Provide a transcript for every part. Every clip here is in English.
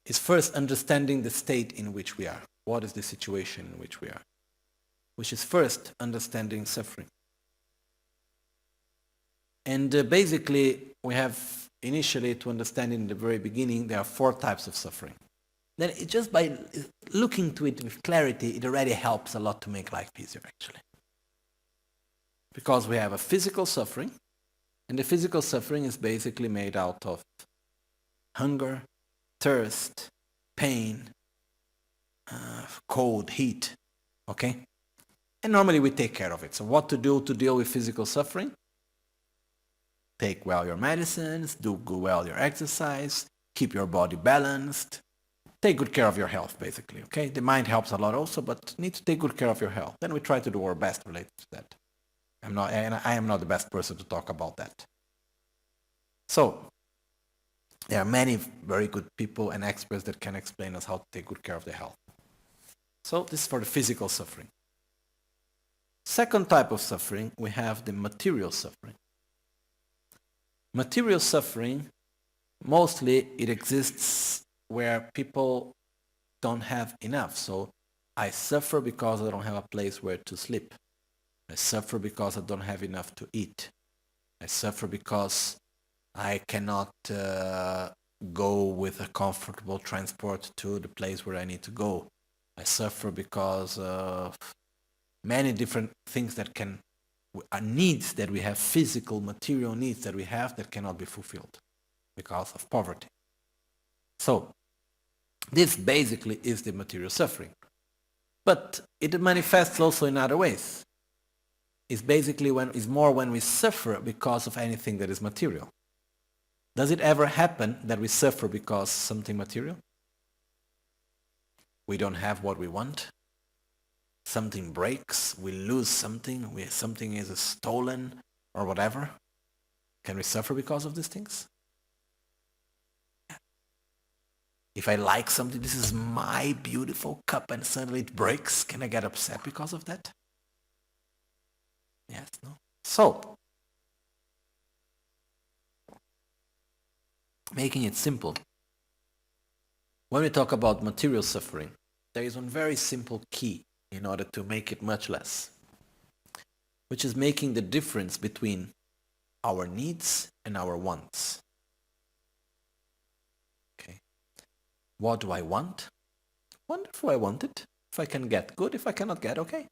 is first understanding the state in which we are. What is the situation in which we are? Which is first understanding suffering. And basically, we have initially to understand in the very beginning, there are 4 types of suffering. Then just by looking to it with clarity, it already helps a lot to make life easier, actually. Because we have a physical suffering, and the physical suffering is basically made out of hunger, thirst, pain, cold, heat, okay? And normally we take care of it. So what to do to deal with physical suffering? Take well your medicines, do well your exercise, keep your body balanced, take good care of your health, basically, okay? The mind helps a lot also, but need to take good care of your health. Then we try to do our best related to that. I am not the best person to talk about that. So, there are many very good people and experts that can explain us how to take good care of the health. So, this is for the physical suffering. Second type of suffering, we have the material suffering. Material suffering, mostly it exists where people don't have enough. So I suffer because I don't have a place where to sleep. I suffer because I don't have enough to eat. I suffer because I cannot go with a comfortable transport to the place where I need to go. I suffer because of many different things that are needs that we have, physical, material needs that we have that cannot be fulfilled because of poverty. So, this basically is the material suffering. But it manifests also in other ways. It's basically more when we suffer because of anything that is material. Does it ever happen that we suffer because something material? We don't have what we want. Something breaks, we lose something, something is stolen or whatever. Can we suffer because of these things? If I like something, this is my beautiful cup and suddenly it breaks, can I get upset because of that? Yes, no? So, making it simple, when we talk about material suffering, there is one very simple key in order to make it much less, which is making the difference between our needs and our wants. Okay. What do I want? Wonderful, I want it. If I can get, good. If I cannot get, okay.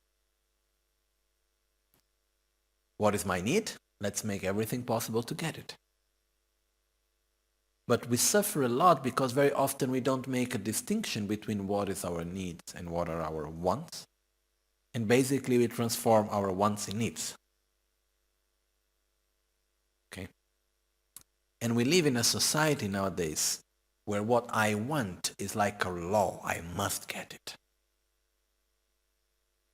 What is my need? Let's make everything possible to get it. But we suffer a lot because very often we don't make a distinction between what is our needs and what are our wants. And basically we transform our wants in needs. Okay? And we live in a society nowadays where what I want is like a law. I must get it.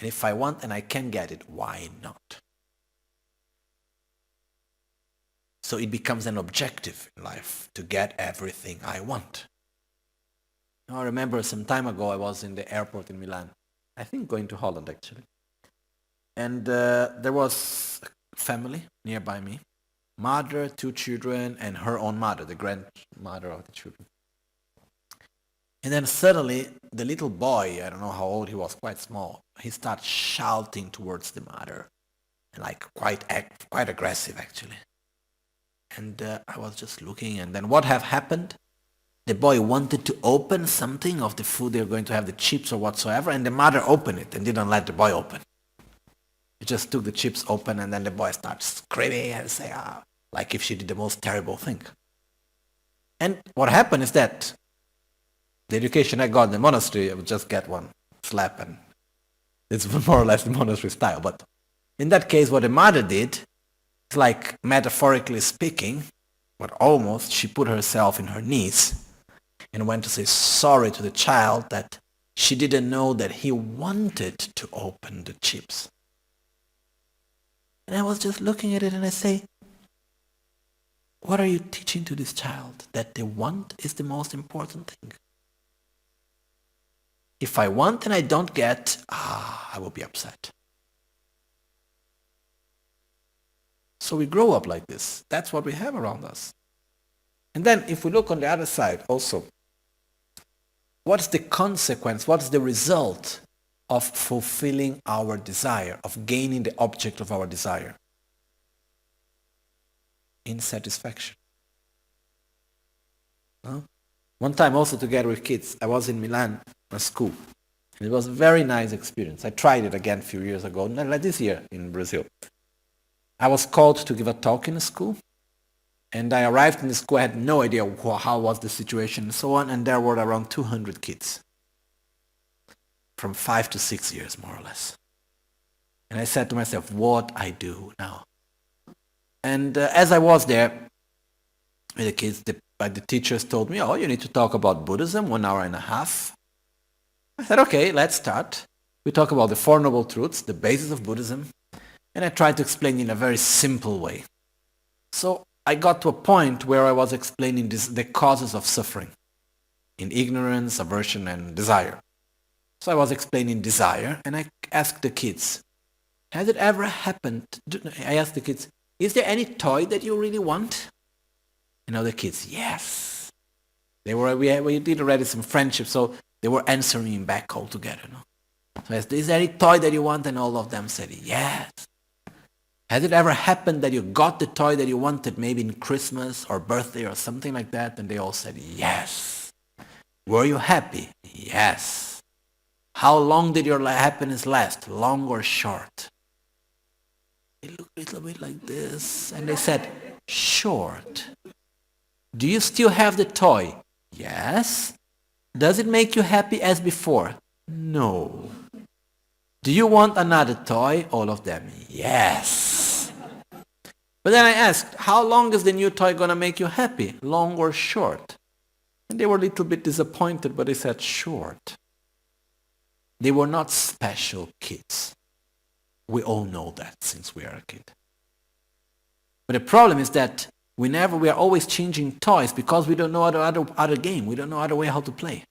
And if I want and I can get it, why not? So it becomes an objective in life to get everything I want. Now, I remember some time ago I was in the airport in Milan. I think going to Holland actually. And there was a family nearby me. Mother, 2 children, and her own mother, the grandmother of the children. And then suddenly the little boy, I don't know how old he was, quite small, he starts shouting towards the mother. Like quite aggressive actually. And I was just looking, and then what have happened? The boy wanted to open something of the food they were going to have, the chips or whatsoever, and the mother opened it and didn't let the boy open. He just took the chips open, and then the boy starts screaming and saying, like if she did the most terrible thing. And what happened is that the education I got in the monastery, I would just get one slap, and it's more or less the monastery style. But in that case, what the mother did, like metaphorically speaking, but almost, she put herself in her knees and went to say sorry to the child that she didn't know that he wanted to open the chips. And I was just looking at it and I say, what are you teaching to this child? That the want is the most important thing. If I want and I don't get, I will be upset. So we grow up like this. That's what we have around us. And then if we look on the other side also, What's the consequence? What's the result of fulfilling our desire, of gaining the object of our desire? Insatisfaction. No? One time also together with kids, I was in Milan, a school. And it was a very nice experience. I tried it again a few years ago, like this year in Brazil. I was called to give a talk in a school. And I arrived in the school, I had no idea how was the situation and so on, and there were around 200 kids. From 5 to 6 years, more or less. And I said to myself, what I do now? And as I was there with the kids, the teachers told me, oh, you need to talk about Buddhism, 1 hour and a half. I said, okay, let's start. We talk about the Four Noble Truths, the basis of Buddhism, and I tried to explain in a very simple way. So I got to a point where I was explaining the causes of suffering in ignorance, aversion, and desire. So I was explaining desire, and I asked the kids, has it ever happened? I asked the kids, is there any toy that you really want? And all the kids, yes. We did already some friendship, so they were answering me back all together. No? So I asked, is there any toy that you want? And all of them said, yes. Has it ever happened that you got the toy that you wanted, maybe in Christmas or birthday or something like that? And they all said, yes. Were you happy? Yes. How long did your happiness last? Long or short? They looked a little bit like this, and they said, short. Do you still have the toy? Yes. Does it make you happy as before? No. Do you want another toy? All of them, yes. But then I asked, how long is the new toy going to make you happy? Long or short? And they were a little bit disappointed, but they said short. They were not special kids. We all know that since we are a kid. But the problem is that we are always changing toys because we don't know other game. We don't know other way how to play.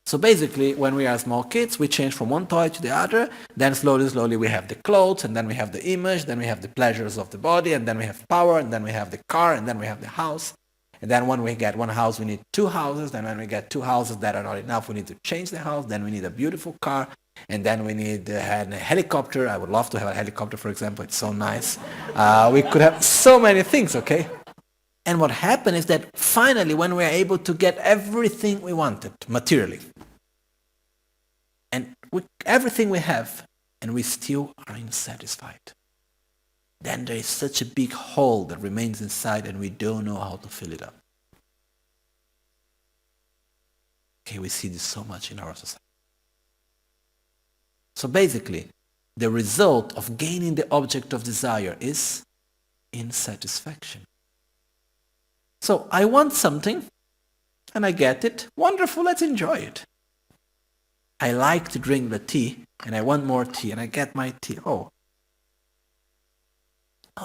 So basically, when we are small kids, we change from one toy to the other. Then slowly we have the clothes, and then we have the image, then we have the pleasures of the body, and then we have power, and then we have the car, and then we have the house. And then when we get one house, we need 2 houses. Then when we get 2 houses that are not enough, we need to change the house. Then we need a beautiful car. And then we need a helicopter. I would love to have a helicopter, for example. It's so nice. We could have so many things, okay? And what happened is that finally, when we are able to get everything we wanted, materially, and everything we have, and we still are unsatisfied, then there is such a big hole that remains inside and we don't know how to fill it up. Okay, we see this so much in our society. So basically, the result of gaining the object of desire is insatisfaction. So I want something and I get it. Wonderful, let's enjoy it. I like to drink the tea and I want more tea and I get my tea. Oh,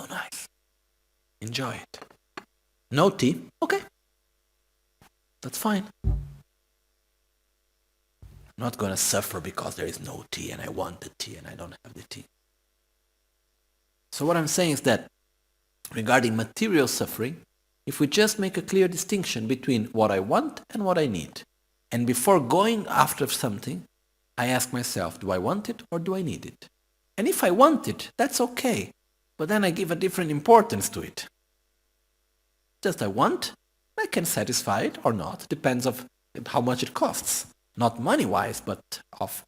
nice. Enjoy it. No tea? Okay. That's fine. I'm not going to suffer because there is no tea and I want the tea and I don't have the tea. So what I'm saying is that regarding material suffering, if we just make a clear distinction between what I want and what I need, and before going after something, I ask myself, do I want it or do I need it? And if I want it, that's okay. But then I give a different importance to it. Just I want, I can satisfy it or not. Depends of how much it costs. Not money-wise, but of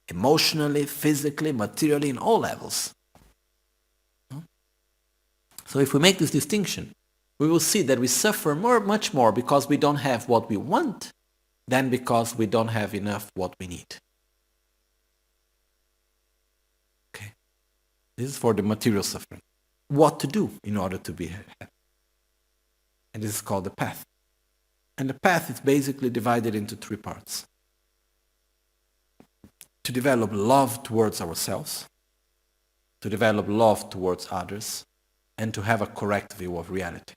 emotionally, physically, materially, in all levels. So if we make this distinction, we will see that we suffer much more because we don't have what we want than because we don't have enough what we need. Okay. This is for the material suffering. What to do in order to be happy. And this is called the path. And the path is basically divided into 3 parts. To develop love towards ourselves, to develop love towards others, and to have a correct view of reality.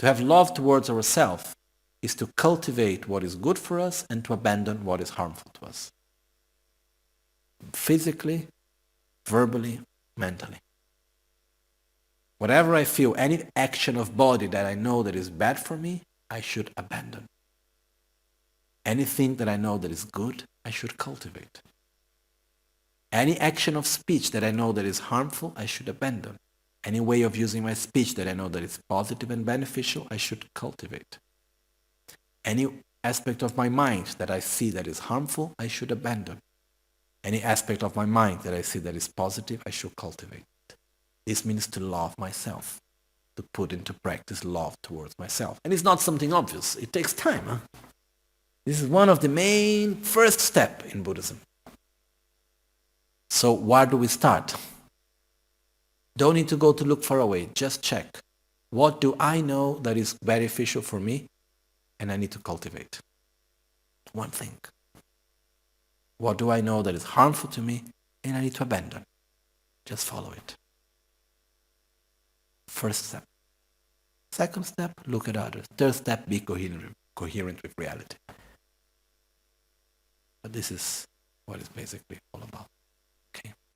To have love towards ourselves is to cultivate what is good for us and to abandon what is harmful to us. Physically, verbally, mentally. Whatever I feel, any action of body that I know that is bad for me, I should abandon. Anything that I know that is good, I should cultivate. Any action of speech that I know that is harmful, I should abandon. Any way of using my speech that I know that is positive and beneficial, I should cultivate. Any aspect of my mind that I see that is harmful, I should abandon. Any aspect of my mind that I see that is positive, I should cultivate. This means to love myself, to put into practice love towards myself. And it's not something obvious. It takes time. Huh? This is one of the main first steps in Buddhism. So where do we start? Don't need to go to look far away. Just check. What do I know that is beneficial for me and I need to cultivate? One thing. What do I know that is harmful to me and I need to abandon? Just follow it. First step. Second step, look at others. Third step, be coherent with reality. But this is what it's basically all about.